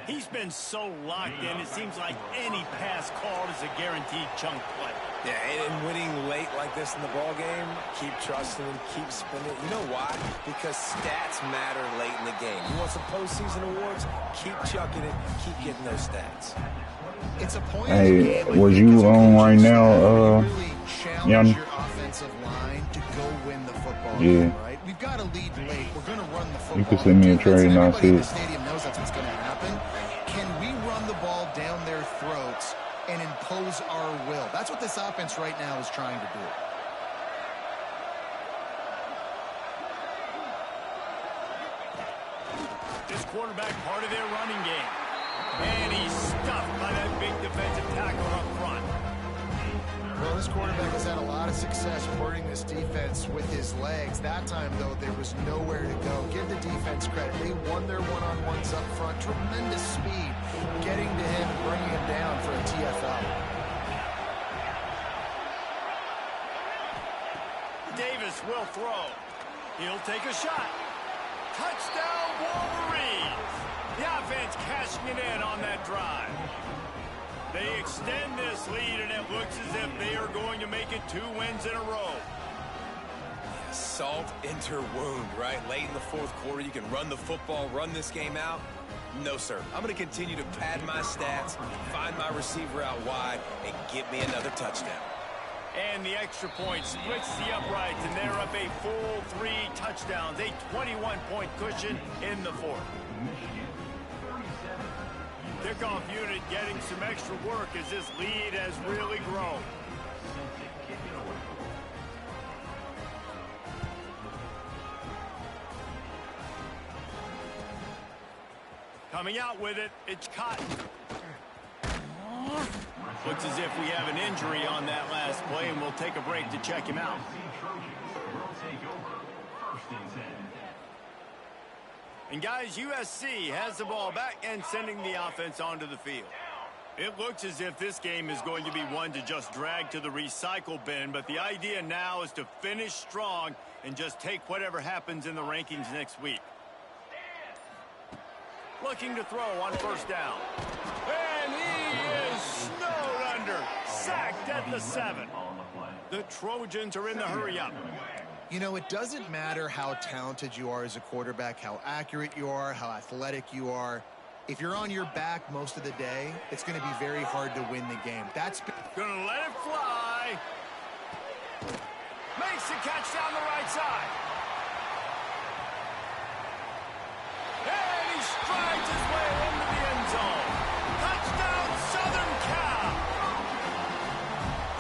He's been so locked in, it seems like any pass called is a guaranteed chunk play. Yeah, and winning late like this in the ball game, keep trusting him, keep spinning. You know why? Because stats matter late in the game. You want some postseason awards? Keep chucking it, keep getting those stats. It's a point. Hey, was you on right now, really challenge Jan? your offensive line to go win the football Yeah. game, right? We've got to lead late. We're going to run the football. You can send me a trade and I'll Everybody see in the it. stadium knows that's what's going to happen. Can we run the ball down their throats and impose our will? That's what this offense right now is trying to do. This quarterback part of their running game. And he's stuffed by that big defensive tackle up front. Well, this quarterback has had a lot of success burning this defense with his legs. That time, though, there was nowhere to go. Give the defense credit. They won their one-on-ones up front. Tremendous speed getting to him and bringing him down for a TFL. Davis will throw. He'll take a shot. Touchdown, Wolverines. The offense cashing it in on that drive. They extend this lead, and it looks as if they are going to make it 2 wins in a row. Salt into wound, right? Late in the 4th quarter, you can run the football, run this game out. No, sir. I'm going to continue to pad my stats, find my receiver out wide, and get me another touchdown. And the extra point splits the uprights, and they're up a full 3 touchdowns, a 21-point cushion in the 4th. Kickoff unit getting some extra work as this lead has really grown. Coming out with it, it's Cotton. Looks as if we have an injury on that last play, and we'll take a break to check him out. And guys, USC has the ball back and sending the offense onto the field. It looks as if this game is going to be one to just drag to the recycle bin, but the idea now is to finish strong and just take whatever happens in the rankings next week. Looking to throw on 1st down. And he is snowed under, sacked at and 7. The Trojans are in the hurry-up. You know, it doesn't matter how talented you are as a quarterback, how accurate you are, how athletic you are. If you're on your back most of the day, it's going to be very hard to win the game. That's gonna let it fly. Makes the catch down the right side. And he strides his way into the end zone. Touchdown, Southern Cal.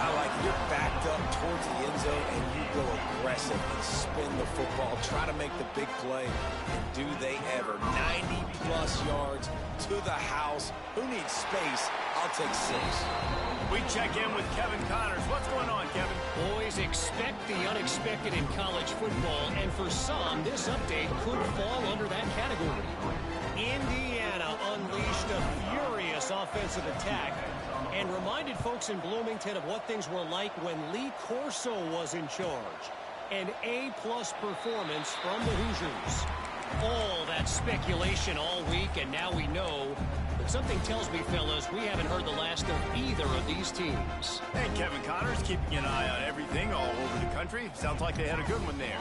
I like you're backed up towards the end zone and you go aggressive and spin the football, try to make the big play. And do they ever? 90-plus yards to the house. Who needs space? I'll take 6. We check in with Kevin Connors. What's going on, Kevin? Boys, expect the unexpected in college football, and for some, this update could fall under that category. Indiana unleashed a furious offensive attack and reminded folks in Bloomington of what things were like when Lee Corso was in charge. An A-plus performance from the Hoosiers. All that speculation all week, and now we know. But something tells me, fellas, we haven't heard the last of either of these teams. Hey, Kevin Connors, keeping an eye on everything all over the country. Sounds like they had a good one there.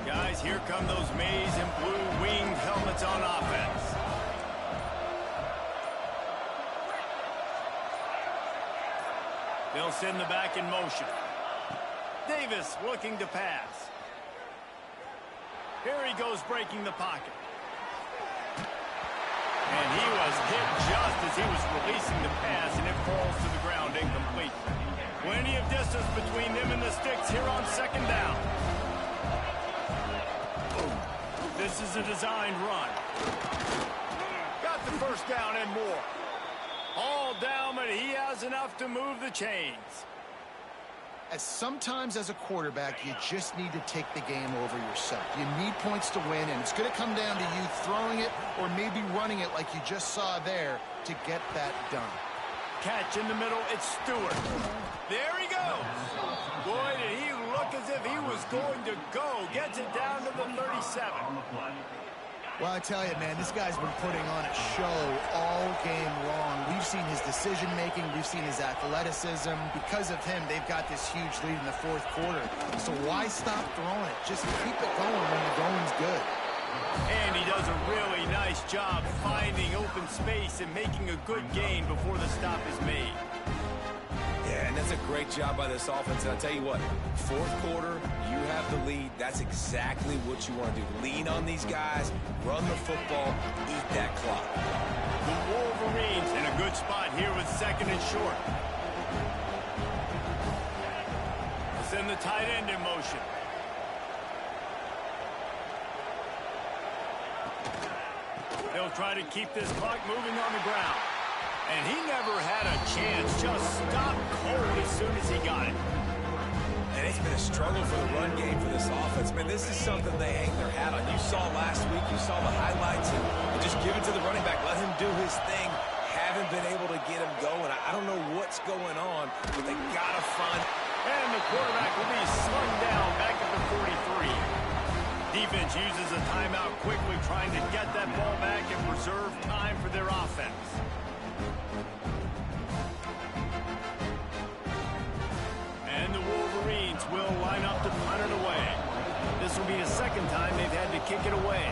Guys, here come those maize and blue winged helmets on offense. They'll send the back in motion. Davis looking to pass. Here he goes, breaking the pocket. And he was hit just as he was releasing the pass, and it falls to the ground incomplete. Plenty of distance between them and the sticks here on 2nd down. This is a designed run. Got the first down and more. All down, but he has enough to move the chains. Sometimes as a quarterback, you just need to take the game over yourself. You need points to win, and it's going to come down to you throwing it or maybe running it like you just saw there to get that done. Catch in the middle, it's Stewart. There he goes. Boy, did he look as if he was going to go. Gets it down to the 37. Well, I tell you, man, this guy's been putting on a show all game long. We've seen his decision-making. We've seen his athleticism. Because of him, they've got this huge lead in the 4th quarter. So why stop throwing it? Just keep it going when the going's good. And he does a really nice job finding open space and making a good gain before the stop is made. Yeah, and that's a great job by this offense. And I'll tell you what, 4th quarter, you have the lead. That's exactly what you want to do. Lean on these guys, run the football, eat that clock. The Wolverines in a good spot here with 2nd and short. Send the tight end in motion. They'll try to keep this clock moving on the ground. And he never had a chance. Just stopped cold as soon as he got it. And it's been a struggle for the run game for this offense. Man, this is something they hang their hat on. You saw last week, you saw the highlights, and just give it to the running back. Let him do his thing. Haven't been able to get him going. I don't know what's going on, but they got to find. And the quarterback will be slung down back at the 43. Defense uses a timeout quickly, trying to get that ball back and preserve time for their offense. And the Wolverines will line up to punt it away. This will be the 2nd time they've had to kick it away.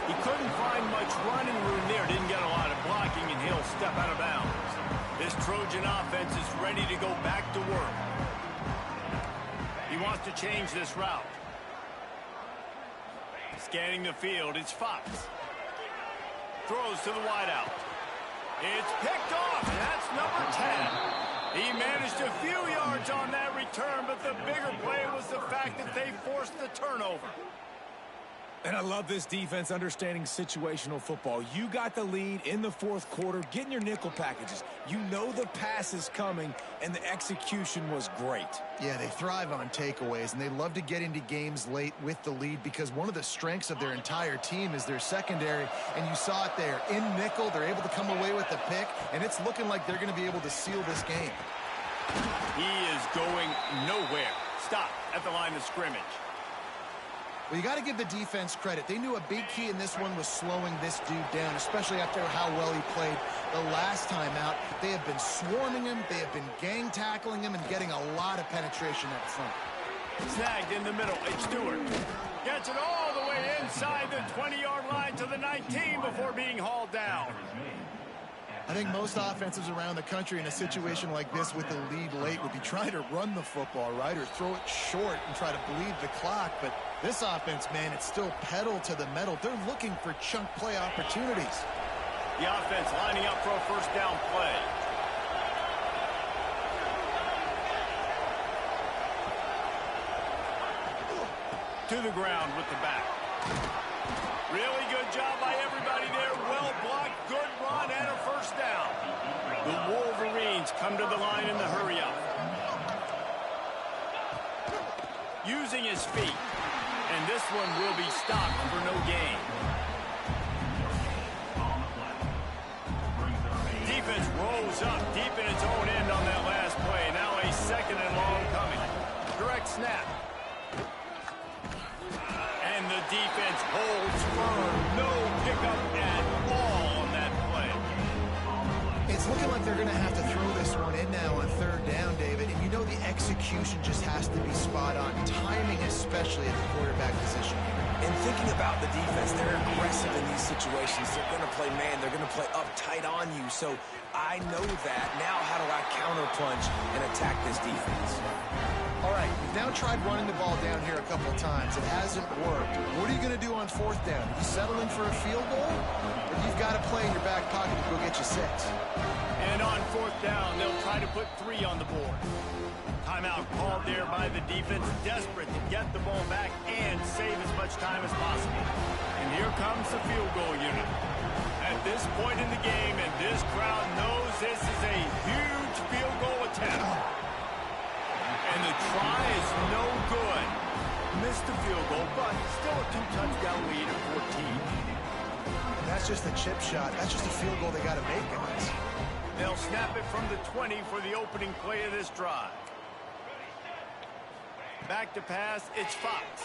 He couldn't find much running room there. Didn't get a lot of blocking, and he'll step out of bounds. This Trojan offense is ready to go back to work. He wants to change this route. Scanning the field, it's Fox. Throws to the wideout. It's picked off, and that's number 10. He managed a few yards on that return, but the bigger play was the fact that they forced the turnover. And I love this defense understanding situational football. You got the lead in the 4th quarter, getting your nickel packages. You know the pass is coming, and the execution was great. Yeah, they thrive on takeaways, and they love to get into games late with the lead because one of the strengths of their entire team is their secondary, and you saw it there. In nickel, they're able to come away with the pick, and it's looking like they're going to be able to seal this game. He is going nowhere. Stop at the line of scrimmage. Well, you got to give the defense credit. They knew a big key in this one was slowing this dude down, especially after how well he played the last time out. They have been swarming him. They have been gang tackling him and getting a lot of penetration up front. Snagged in the middle. It's Stewart. Gets it all the way inside the 20-yard line to the 19 before being hauled down. I think most offenses around the country in a situation like this with the lead late would be trying to run the football, right, or throw it short and try to bleed the clock. But this offense, man, it's still pedal to the metal. They're looking for chunk play opportunities. The offense lining up for a first down play. To the ground with the back. Really good job by everybody there. Well blocked, good run, and a first down. The Wolverines come to the line in the hurry-up. Using his feet. And this one will be stopped for no gain. Defense rolls up deep in its own end on that last play. Now a second and long coming. Direct snap. And the defense holds firm. No pickup at all on that play. It's looking like they're going to have to throw this one in now on third down, David. And you know the execution just has to be spot on. Timing especially at the quarterback position. And thinking about the defense, they're aggressive in these situations. They're going to play man. They're going to play up tight on you. So I know that. Now how do I counterpunch and attack this defense? All right, you've now tried running the ball down here a couple of times. It hasn't worked. What are you going to do on fourth down? Are you settling for a field goal? Or you've got a play in your back pocket to go get you 6? And on fourth down, they'll try to put 3 on the board. Timeout called there by the defense, desperate to get the ball back and save as much time as possible. And here comes the field goal unit. At this point in the game, and this crowd knows this is a huge field goal attempt. And the try is no good. Missed the field goal, but still a 2-touchdown lead at 14. That's just a chip shot. That's just a field goal they got to make, guys. They'll snap it from the 20 for the opening play of this drive. Back to pass, it's Fox.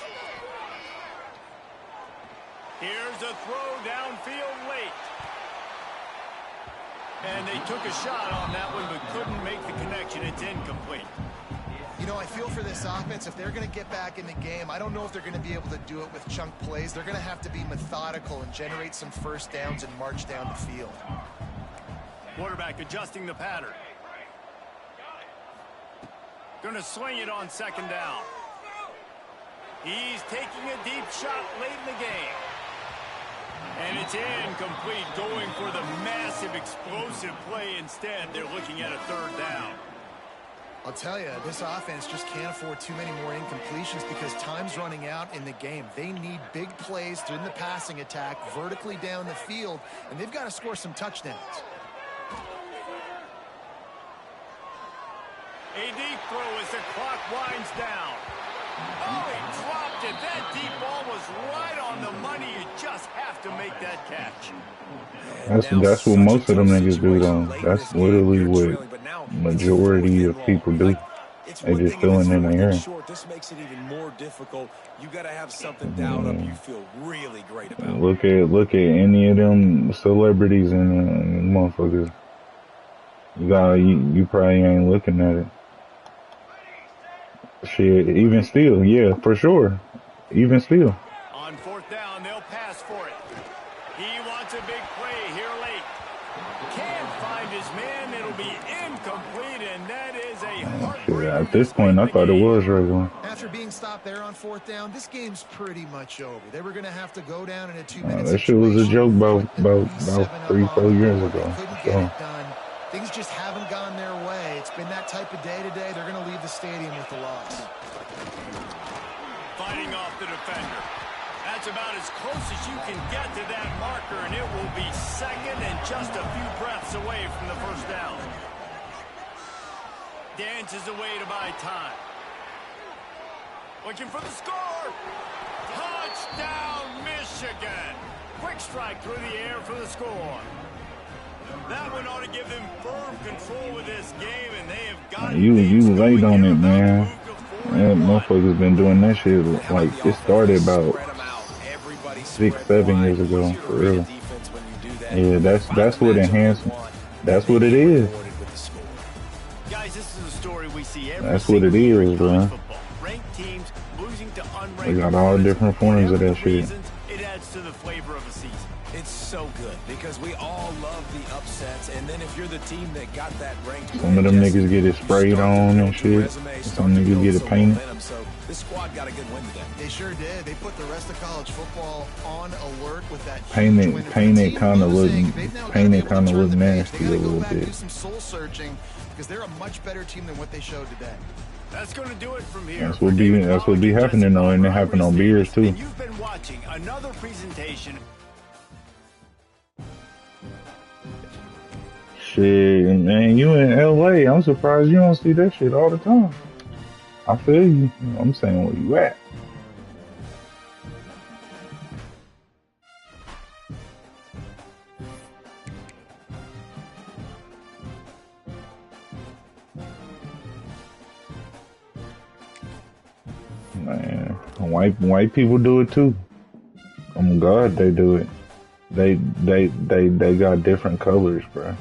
Here's a throw downfield late. And they took a shot on that one, but couldn't make the connection. It's incomplete. You know, I feel for this offense, if they're going to get back in the game, I don't know if they're going to be able to do it with chunk plays. They're going to have to be methodical and generate some first downs and march down the field. Quarterback adjusting the pattern. Going to swing it on second down. He's taking a deep shot late in the game. And it's incomplete, going for the massive explosive play instead. They're looking at a third down. I'll tell you, this offense just can't afford too many more incompletions because time's running out in the game. They need big plays in the passing attack, vertically down the field, and they've got to score some touchdowns. A deep throw as the clock winds down. Oh, he dropped it. That deep ball was right on the money. You just have to make that catch. That's what most of them niggas do, though. That's literally what majority of people do. They just throwing in the air. This makes it even more difficult. You got to have something dialed up you feel really great about. Look at any of them celebrities and motherfuckers. You probably ain't looking at it. Shit, even still, yeah, for sure. Even still. On fourth down, they'll pass for it. He wants a big play here late. Can't find his man. It'll be incomplete, and that is a heartbreaker. At this point, I thought it was regular. After being stopped there on fourth down, this game's pretty much over. They were going to have to go down in a 2-minute that shit was a joke about 3-4 years ago. Couldn't get it done. Things just haven't gone their way. It's been that type of day today. They're going to leave the stadium with the loss. Fighting off the defender. That's about as close as you can get to that marker, and it will be second and just a few breaths away from the first down. Dances away to buy time. Looking for the score. Touchdown, Michigan. Quick strike through the air for the score. That one ought to give them firm control of this game, and they have got you late on it, man. That motherfuckers been doing that shit like it started about 6, 7 years ago, for real. Yeah, that's what enhancement. That's what it is. Guys, this is a story we see every That's what it single year in is, college bro. football. Ranked teams losing to unranked They got all opponents. different forms of Whatever that the shit. reasons, it adds to the flavor of a season. It's so good because we all love the upsets, and then if you're the team that got that ranked, Some of them niggas get it sprayed on and shit. Some niggas get it painted. So this squad got a good win today. They sure did. They put the rest of college football on alert with that huge Painted win. If the kind team of look losing, they've now gotta be painted able to kind of turn look the page. nasty They a gotta go little back and do bit. some soul searching because they're a much better team than what they showed today. That's going to do it from here. That's what be happening though, and it happen on beers too. And you've been watching another presentation. Shit, man, you in LA? I'm surprised you don't see that shit all the time. I feel you. I'm saying where you at. Man, white people do it too. Oh God, they do it. They got different colors, bro.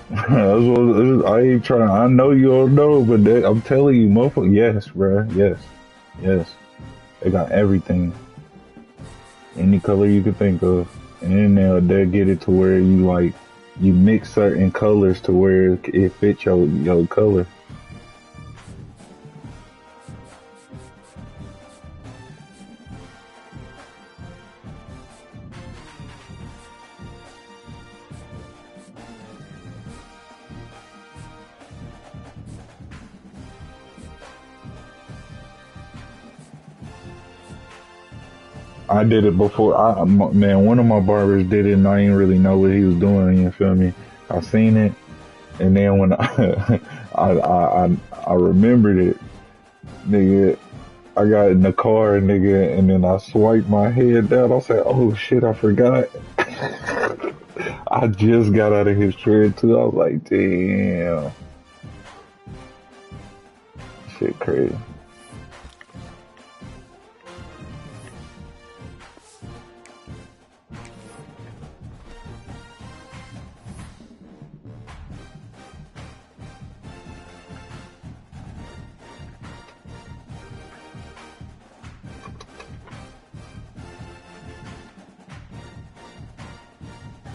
I ain't trying. I know you don't know, but I'm telling you, motherfucker. Yes, bro. Yes. They got everything, any color you could think of, and then they'll get it to where you mix certain colors to where it fits your color. I did it before. Man, one of my barbers did it, and I didn't really know what he was doing. You feel me? I seen it, and then when I remembered it, nigga, I got in the car, nigga, and then I swiped my head down. I said, "Oh shit, I forgot." I just got out of his chair too. I was like, "Damn, shit, crazy."